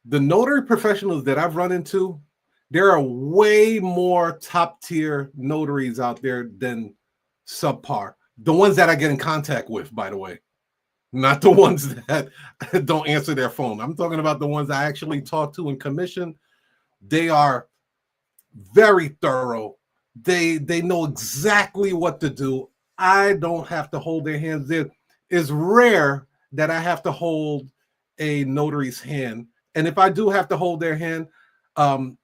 the notary professionals that I've run into, there are way more top tier notaries out there than subpar. The ones that I get in contact with, by the way, not the ones that don't answer their phone. I'm talking about the ones I actually talk to in commission. They are very thorough. They know exactly what to do. I don't have to hold their hands. It is rare that I have to hold a notary's hand. And if I do have to hold their hand, I'm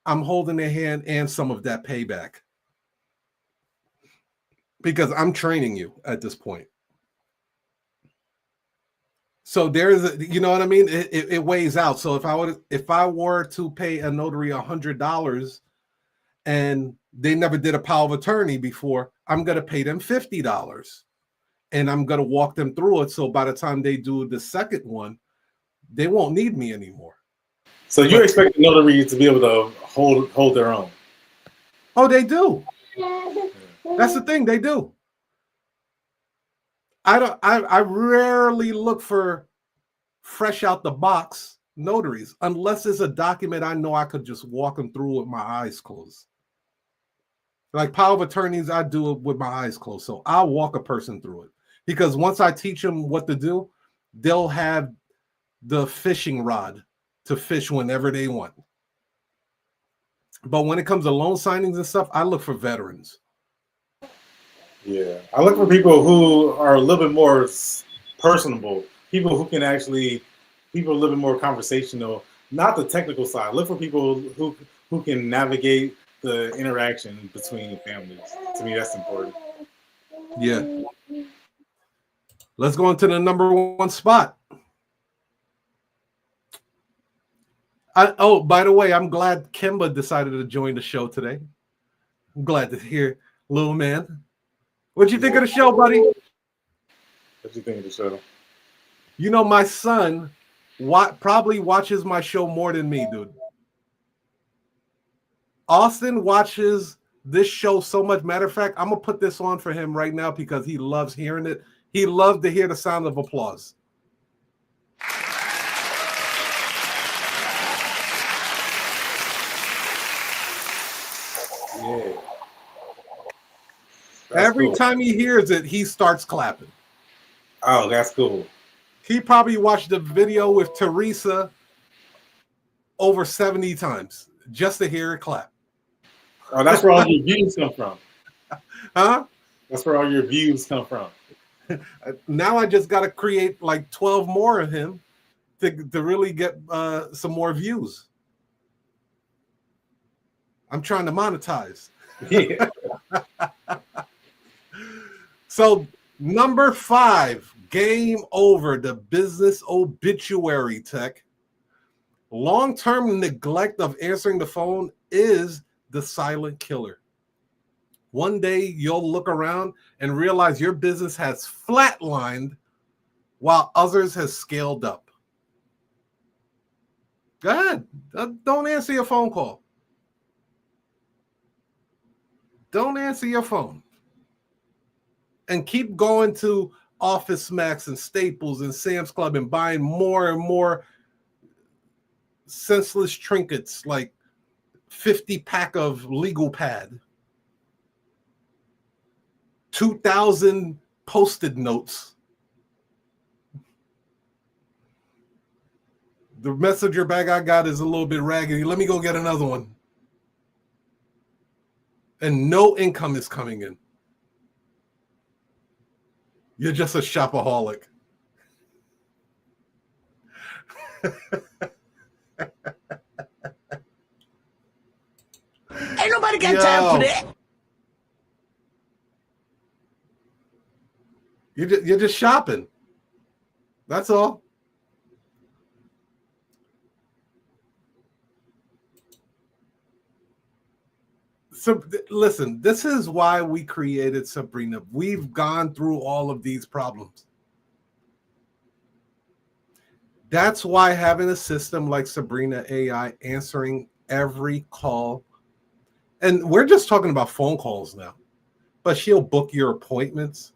holding their hand and some of that payback. Because I'm training you at this point. So there's, you know what I mean? It weighs out. So if I were to pay a notary $100 and they never did a power of attorney before, I'm going to pay them $50 and I'm going to walk them through it. So by the time they do the second one, they won't need me anymore. So you expect the notary to be able to hold their own? Oh, they do. That's the thing, they do. I rarely look for fresh out the box notaries unless it's a document I know I could just walk them through with my eyes closed. Like power of attorneys, I do it with my eyes closed. So I'll walk a person through it because once I teach them what to do, they'll have the fishing rod to fish whenever they want. But when it comes to loan signings and stuff, I look for veterans. Yeah, I look for people who are a little bit more personable, people who can actually, people a little bit more conversational, not the technical side. Look for people who can navigate the interaction between families. To me, that's important. Yeah. Let's go into the number one spot. Oh, by the way, I'm glad Kimba decided to join the show today. I'm glad to hear, little man. What'd you think of the show, buddy? What'd you think of the show? You know, my son probably watches my show more than me, dude. Austin watches this show so much. Matter of fact, I'm going to put this on for him right now because he loves hearing it. He loves to hear the sound of applause. Yeah. Every time he hears it, he starts clapping. Oh, that's cool. He probably watched the video with Teresa over 70 times just to hear her clap. Oh, that's where all your views come from. Huh? That's where all your views come from. Now I just got to create like 12 more of him to really get some more views. I'm trying to monetize. Yeah. So number 5, game over, the business obituary tech. Long-term neglect of answering the phone is the silent killer. One day you'll look around and realize your business has flatlined while others has scaled up. Go ahead. Don't answer your phone call. Don't answer your phone. And keep going to Office Max and Staples and Sam's Club and buying more and more senseless trinkets like 50 pack of legal pad, 2,000 Post-it notes. The messenger bag I got is a little bit raggedy. Let me go get another one. And no income is coming in. You're just a shopaholic. Ain't nobody got time for that. You're just shopping. That's all. So listen, this is why we created Sabrina. We've gone through all of these problems. That's why having a system like Sabrina AI answering every call, and we're just talking about phone calls now, but she'll book your appointments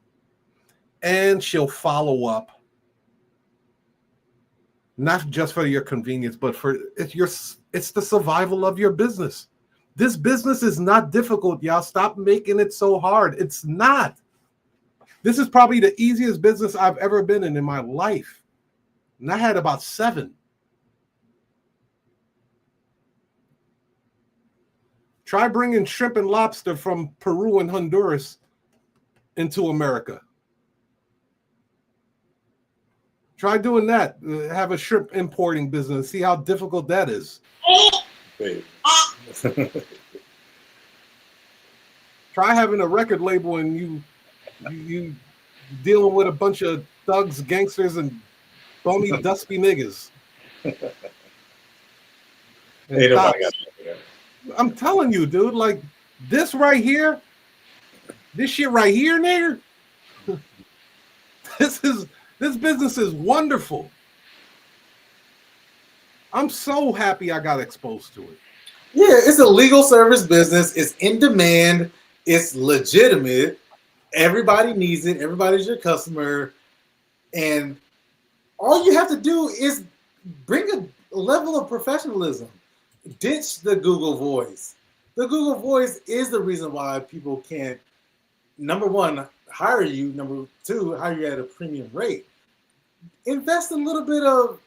and she'll follow up, not just for your convenience, but for it's the survival of your business. This business is not difficult, y'all. Stop making it so hard. It's not. This is probably the easiest business I've ever been in my life. And I had about 7. Try bringing shrimp and lobster from Peru and Honduras into America. Try doing that. Have a shrimp importing business. See how difficult that is. Try having a record label and you dealing with a bunch of thugs, gangsters, and bony, dusty niggas. I'm telling you, dude, like this right here, this shit right here, nigga. This business is wonderful. I'm so happy I got exposed to it. Yeah, it's a legal service business. It's in demand. It's legitimate. Everybody needs it. Everybody's your customer. And all you have to do is bring a level of professionalism. Ditch the Google Voice. The Google Voice is the reason why people can't, number one, hire you. Number two, hire you at a premium rate. Invest a little bit of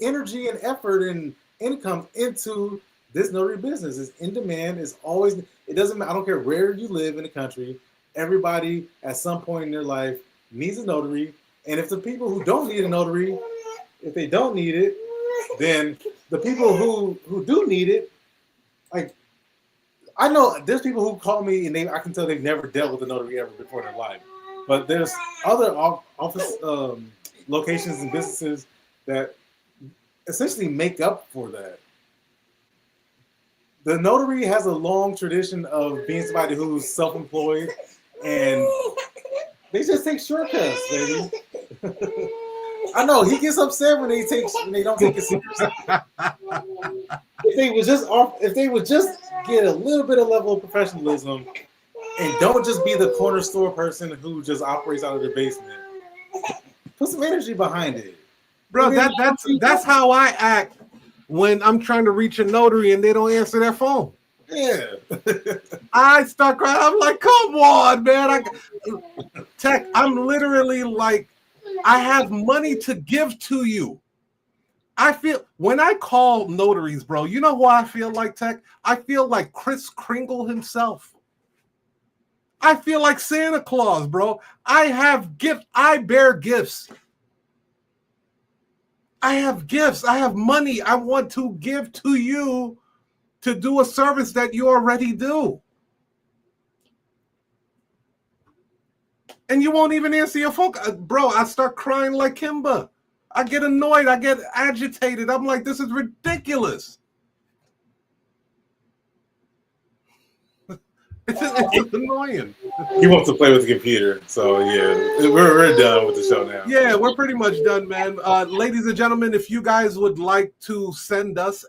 energy and effort and income into this notary business. Is in demand. Is always. It doesn't matter. I don't care where you live in the country. Everybody at some point in their life needs a notary. And if the people who don't need a notary, if they don't need it, then the people who do need it, like I know there's people who call me and I can tell they've never dealt with a notary ever before in their life. But there's other office locations and businesses that essentially make up for that. the notary has a long tradition of being somebody who's self-employed, and they just take shortcuts, baby. I know he gets upset when they don't take it seriously. If they would just get a little bit of level of professionalism and don't just be the corner store person who just operates out of the basement. Put some energy behind it. Bro, that's how I act when I'm trying to reach a notary and they don't answer their phone. Yeah. I start crying. I'm like, come on, man. Tech, I'm literally like, I have money to give to you. I feel when I call notaries, bro, you know who I feel like, Tech? I feel like Kris Kringle himself. I feel like Santa Claus, bro. I bear gifts. I have gifts. I have money I want to give to you to do a service that you already do. And you won't even answer your phone. Bro, I start crying like Kimba. I get annoyed. I get agitated. I'm like, this is ridiculous. It's annoying. He wants to play with the computer. So, yeah, we're done with the show now. Yeah, we're pretty much done, man. Ladies and gentlemen, if you guys would like to send us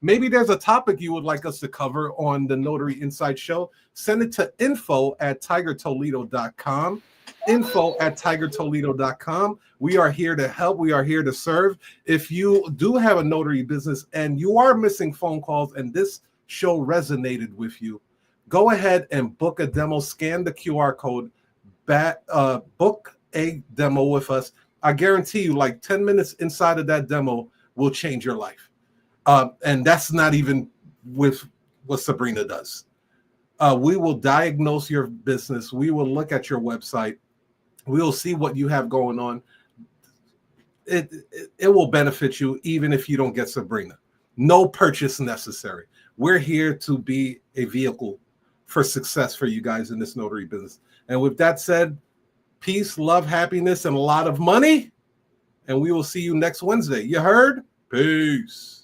maybe there's a topic you would like us to cover on the Notary Insights show, send it to info@tigertoledo.com. info@tigertoledo.com. We are here to help. We are here to serve. If you do have a notary business and you are missing phone calls and this show resonated with you, go ahead and book a demo. Scan the QR code. Book a demo with us. I guarantee you, like 10 minutes inside of that demo will change your life. And that's not even with what Sabrina does. We will diagnose your business. We will look at your website. We will see what you have going on. It will benefit you even if you don't get Sabrina. No purchase necessary. We're here to be a vehicle for success for you guys in this notary business. And with that said, peace, love, happiness, and a lot of money. And we will see you next Wednesday. You heard? Peace.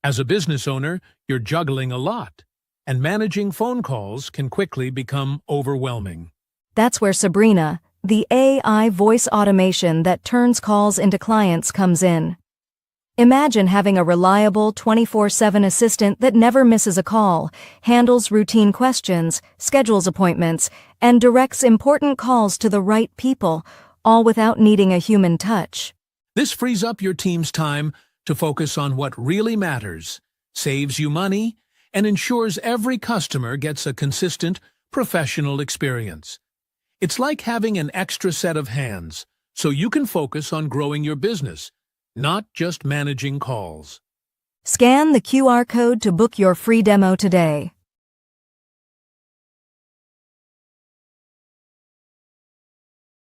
As a business owner, you're juggling a lot, and managing phone calls can quickly become overwhelming. That's where Sabrina, the AI voice automation that turns calls into clients, comes in. Imagine having a reliable 24/7 assistant that never misses a call, handles routine questions, schedules appointments, and directs important calls to the right people, all without needing a human touch. This frees up your team's time to focus on what really matters, saves you money, and ensures every customer gets a consistent, professional experience. It's like having an extra set of hands, so you can focus on growing your business, not just managing calls. Scan the QR code to book your free demo today.